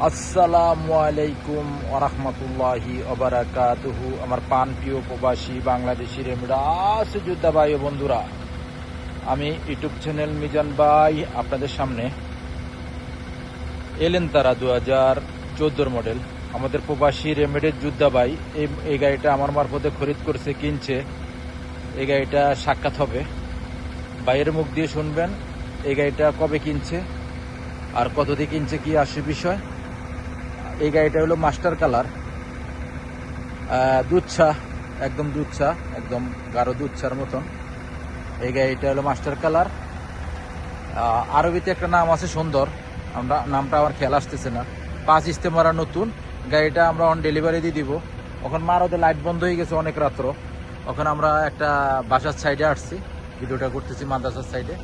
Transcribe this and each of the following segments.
আসসালামু আলাইকুম ওরহমতুল্লাহি ওবারাকাতুহু। আমার প্রাণপ্রিয় প্রবাসী বাংলাদেশি রেমিডাস যোদ্ধা ভাই ও বন্ধুরা, আমি ইউটিউব চ্যানেল মিজান ভাই আপনাদের সামনে এলেন তারা 2014 মডেল আমাদের প্রবাসী রেমিডের যোদ্ধা ভাই এই গাড়িটা আমার মারফতে খরিদ করছে, কিনছে। এই গাড়িটা সাক্ষাৎ হবে, ভাইয়ের মুখ দিয়ে শুনবেন এই গাড়িটা কবে কিনছে আর কত দিয়ে কিনছে, কি আসে বিষয়। এই গাড়িটা হলো মাস্টার কালার, দুধছা, একদম দুধছা, একদম গাঢ় দুধছার মতন। এই গাড়িটা হলো মাস্টার কালার। আরবিতে একটা নাম আছে সুন্দর, আমরা নামটা আমার খেয়াল আসতেছে না। 5 ইস্তেমারা নতুন গাড়িটা আমরা অন ডেলিভারি দিয়ে দিব। ওখানে মারোতে লাইট বন্ধ হয়ে গেছে অনেক রাত্র। ওখানে আমরা একটা বাসার সাইডে আসছি, ভিডিওটা করতেছি মাদ্রাসার সাইডে।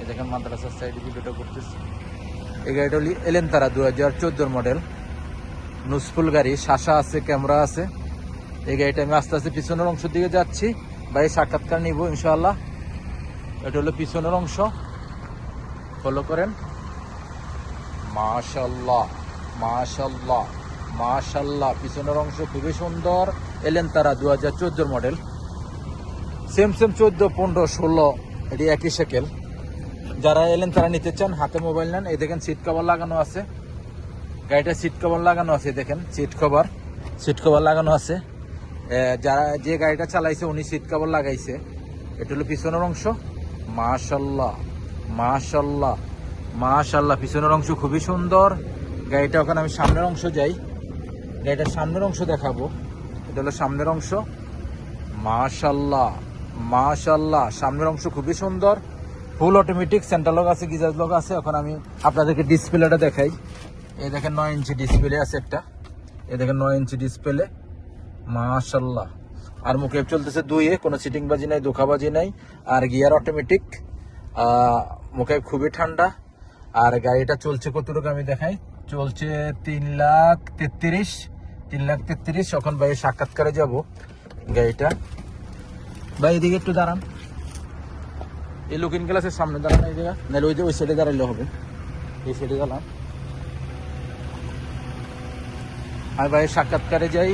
এই দেখেন মাদ্রাসার সাইডে ভিডিওটা করতেছি। এই গাড়িটা হলো এলেন তারা 2014 মডেল, নুসফুল গাড়ি, শাসা আছে, ক্যামেরা আছে। এই গাড়িটা আমি আস্তে আস্তে পিছনের অংশ দিকে যাচ্ছি, ভাই সাক্ষাৎকার নিব ইনশাআল্লাহ। এটা হলো পিছনের অংশ, ফলো করেন। মাশাআল্লাহ মাশাআল্লাহ মাশাআল্লাহ, পিছনের অংশ খুবই সুন্দর। এলেন তারা 2014 মডেল, সেম 14, 15, 16 এটি একই সেকেল। যারা এলেন তারা নিতে চান হাতে মোবাইল নেন। এই দেখেন সিট কভার লাগানো আছে, গাড়িটা সিট কভার লাগানো আছে, দেখেন সিট কভার লাগানো আছে। যারা যে গাড়িটা চালাইছে উনি সিট কভার লাগাইছে। এটা হলো পিছনের অংশ। মাশাআল্লাহ মাশাআল্লাহ মাশাআল্লাহ, পিছনের অংশ খুবই সুন্দর। গাড়িটা ওখানে আমি সামনের অংশ যাই, গাড়িটার সামনের অংশ দেখাবো। এটা হলো সামনের অংশ। মাশাআল্লাহ মাশাআল্লাহ, সামনের অংশ খুবই সুন্দর, ফুল অটোমেটিক, সেন্টার লক আছে, গিজার লক আছে। এখন আমি আপনাদেরকে ডিসপ্লেটা দেখাই। এই দেখেন 9 ইঞ্চি ডিসপ্লে আছে একটা, এই দেখেন 9 ইঞ্চি ডিসপ্লে। মাশাআল্লাহ, আর মুখে চলতেছে 2-এ, কোনো সিটিং বাজি নাই, ধোকাবাজি নাই, আর গিয়ার অটোমেটিক। মুখে খুবই ঠান্ডা। আর গাড়িটা চলছে কতটুকু আমি দেখাই, চলছে 3,33,000। এখন ভাই সাক্ষাৎকারে যাব গাড়িটা। ভাই এদিকে একটু দাঁড়ান, এই লুকিং গ্লাসের সামনে দাঁড়ান, এই জায়গা নাহলে ওই সাইডে দাঁড়াইলে হবে, এই সাইডে দাঁড়ান। আমি ভাই সাক্ষাৎকারে যাই।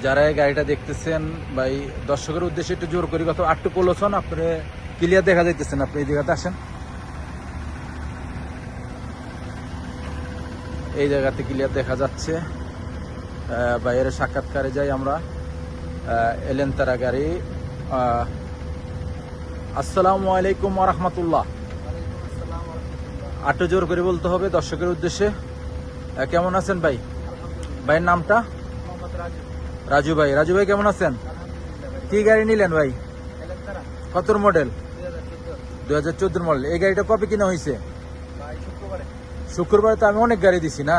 যারা এই গাড়িটা দেখতেছেন ভাই, দর্শকের উদ্দেশ্যে একটু জোর করি কথা, একটু পোলোশন আপনার ক্লিয়ার দেখা যাইতেছেন, আপনি এই জায়গাতে আসেন, এই জায়গাতে ক্লিয়ার দেখা যাচ্ছে। ভাইয়ের সাক্ষাৎকারে যাই আমরা। এলেন তারা গাড়ি। আসসালামু আলাইকুম ওরহমতুল্লাহ। একটু জোর করে বলতে হবে দর্শকের উদ্দেশ্যে। কেমন আছেন ভাই? ভাইয়ের নামটা? রাজু ভাই। রাজু ভাই কেমন আছেন? কি গাড়ি নিলেন ভাই? কত মডেল? 2014 মডেল। এই গাড়িটা কবে কিনা হয়েছে? শুক্রবারে। তো আমি অনেক গাড়ি দিছি না,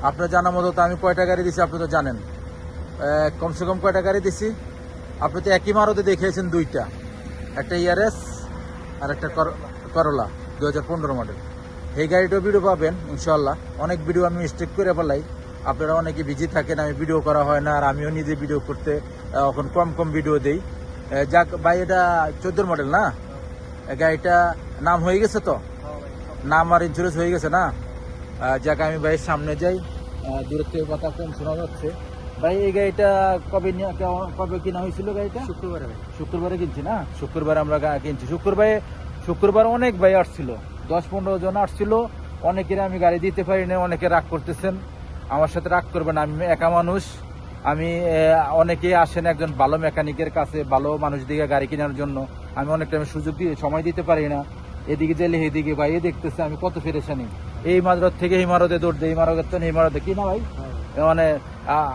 আপনার জানা মতো তো আমি কয়টা গাড়ি দিছি আপনি তো জানেন। কমসে কম কয়টা গাড়ি দিছি আপনি তো একই মারতে দেখিয়েছেন, 2টা, একটা ইয়ারএস আর একটা করলা 2015 মডেল। এই গাড়িটাও ভিডিও পাবেন ইনশাল্লাহ। অনেক ভিডিও আমি মিস্টেক করে ফেলাই, আপনারা অনেকে বিজি থাকেন, আমি ভিডিও করা হয় না, আর আমিও নিজে ভিডিও করতে এখন কম ভিডিও দেই। যাক ভাই, এটা 14 মডেল না, গাড়িটা নাম হয়ে গেছে তো, নাম আর ইন্স্যুরেন্স হয়ে গেছে না। যাক আমি ভাইয়ের সামনে যাই, দূরের থেকে কথা কম শোনা যাচ্ছে। ভাই এই গাড়িটা কবে কিনা হয়েছিল? গাড়িটা শুক্রবারে কিনছি না, শুক্রবারে আমরা কিনছি। শুক্রবার অনেক ভাই আসছিল, 10-15 জন আসছিল। অনেকের আমি গাড়ি দিতে পারি না, অনেকে রাগ করতেছেন। আমার সাথে রাগ করবেন, আমি একা মানুষ। আমি অনেকে আসেন একজন ভালো মেকানিকের কাছে, ভালো মানুষ দিকে গাড়ি কেনার জন্য। আমি অনেক টাইমে সুযোগ দিয়ে সময় দিতে পারি না, এদিকে গেলে এদিকে ভাই দেখতেছে আমি কত ফেরেশানি। এই মারত থেকে এই মারতে দৌড় দেয়, এই মারত এই মারতে কি না ভাই, মানে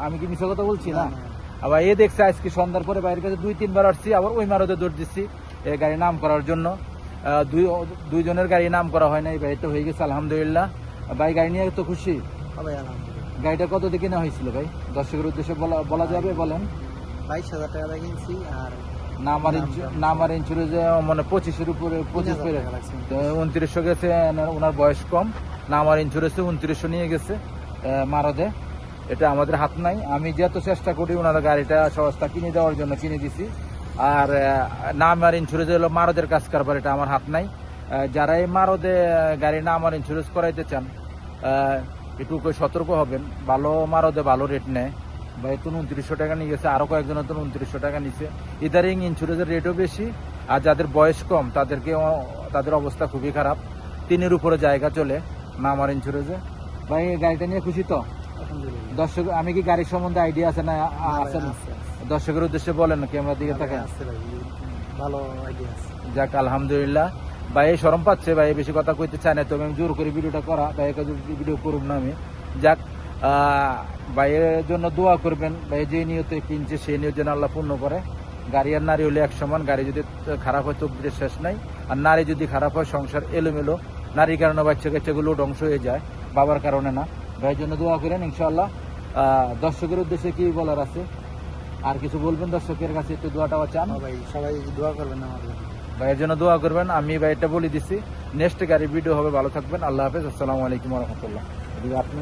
আমি কি মিশা কথা বলছি না? আবার দেখছে আজকে সন্ধ্যার পরে বাইরের কাছে 2-3 বার আসছি, আবার ওই মারতে দৌড় দিচ্ছি এই গাড়ি নাম করার জন্য। দুইজনের গাড়ি নাম করা হয় না, এই গাড়িটা হয়ে গেছে আলহামদুলিল্লাহ। ভাই গাড়ি নিয়ে তো খুশি? গাড়িটা কত দিয়ে কেনা হয়েছিল ভাই? দর্শকের উদ্দেশ্যে বলা যাবে, বলেন। 22,000 টাকা কিনছি, আর নাম আর ইন্স্যুরেন্স মানে 25-এর উপরে, 25 করে 2900 গেছে। ওনার বয়স কম, নাম আর ইন্স্যুরেন্সে 2900 নিয়ে গেছে মারদে। এটা আমাদের হাত নাই, আমি যত চেষ্টা করি ওনার গাড়িটা সস্তা কিনে দেওয়ার জন্য কিনে দিছি। আর নাম আর ইন্স্যুরেন্স হলো মারদের কাজ কারবার, এটা আমার হাত নাই। যারা এই মারদে গাড়ি নাম আর ইন্স্যুরেন্স করাইতে চান, একটু সতর্ক হবেন। ভালো মারদে ভালো রেট নেয়, ভাই তো 2900 টাকা নিয়ে গেছে, আরো কয়েকজনের তো 2900 টাকা নিচ্ছে। ইদারিং ইন্স্যুরেন্সের রেটও বেশি, আর যাদের বয়স কম তাদের অবস্থা খুবই খারাপ। 3-এর উপরে জায়গা চলে না আমার ইন্স্যুরেন্সে। ভাই গাড়িটা নিয়ে খুশি তো? আলহামদুলিল্লাহ। দর্শক, আমি কি গাড়ির সম্বন্ধে আইডিয়া আছে না না ভাই, আছে না? আছে, আছে। দর্শকের উদ্দেশ্যে বলেন না, ক্যামেরার দিকে না ভাই, তাকান। আছে ভাই, ভালো আইডিয়া আছে। যাক আলহামদুলিল্লাহ। ভাই এই শরম পাচ্ছে, ভাই বেশি কথা কইতে চায় না, তবে আমি জোর করে ভিডিওটা করা, ভাই ভিডিও করুন না আমি। যাক, ভাইয়ের জন্য দোয়া করবেন। ভাই যে নিয়তে কিনছে সেই নিয়ত যেন আল্লাহ পূর্ণ করে। গাড়ি আর নারী হলে এক সমান, গাড়ি যদি খারাপ হয় তকদিরের শেষ নাই, আর নারী যদি খারাপ হয় সংসার এলোমেলো। নারীর কারণে বাচ্চা কাচ্চাগুলো ধ্বংস হয়ে যায়, বাবার কারণে না। ভাইয়ের জন্য দোয়া করেন ইনশাআল্লাহ। দর্শকের উদ্দেশ্যে কি বলার আছে, আর কিছু বলবেন দর্শকের কাছে? একটু দোয়াটাও চান হ্যাঁ ভাই, সবাই দোয়া করবেন আমার জন্য। ভাইয়ের জন্য, দোয়া করবেন। আমি ভাইটা বলে দিচ্ছি, নেক্সট গাড়ি ভিডিও হবে। ভালো থাকবেন, আল্লাহ হাফেজ, আসসালামু আলাইকুম রহমতুল্লাহ। আপনি